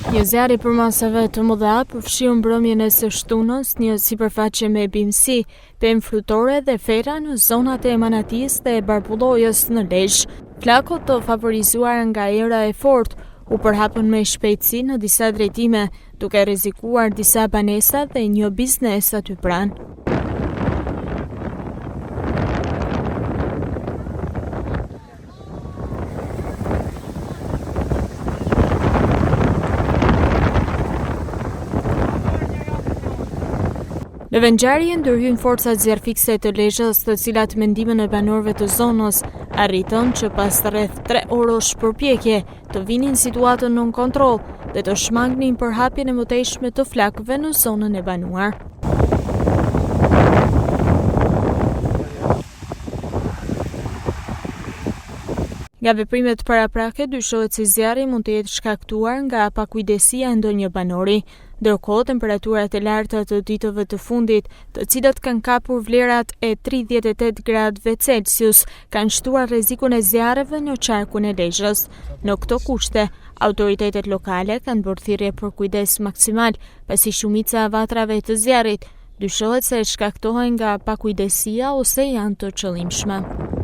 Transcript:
Një zjarri për masave të mëdha përfshi mbrëmjen e së shtunës një sipërfaqe me bimësi, pemë frutore dhe fera në zonat e Manatisë dhe Barbullojës në Lezhë. Flakot të favorizuar nga era e fortë u përhapën me shpejtësi në disa drejtime, duke rrezikuar disa banesa dhe një biznes aty pranë. Në vendngjarje ndërhyn forcat zjarrfikse të Lezhës, të cilat me ndihmën e banorëve të zonës arritën që pas rreth 3 orësh përpjekje të vinin situatën nën kontroll dhe të shmangnin përhapjen e mëtejshme të flakëve në zonën e banuar. Nga veprimet paraprake dyshohet se zjarri mund të jetë shkaktuar nga pakujdesia e ndonjë banori. Ndërkohë, temperaturat e larta të ditëve të fundit, të cilat kanë kapur vlerat e 38 gradëve Celsius, kanë shtuar rrezikun e zjarreve në qarkun e Lezhës. Në këto kushte, autoritetet lokale kanë bërë thirrje për kujdes maksimal, pasi shumica e vatrave të zjarrit dyshohet se shkaktohen nga pakujdesia ose janë të qëllimshme.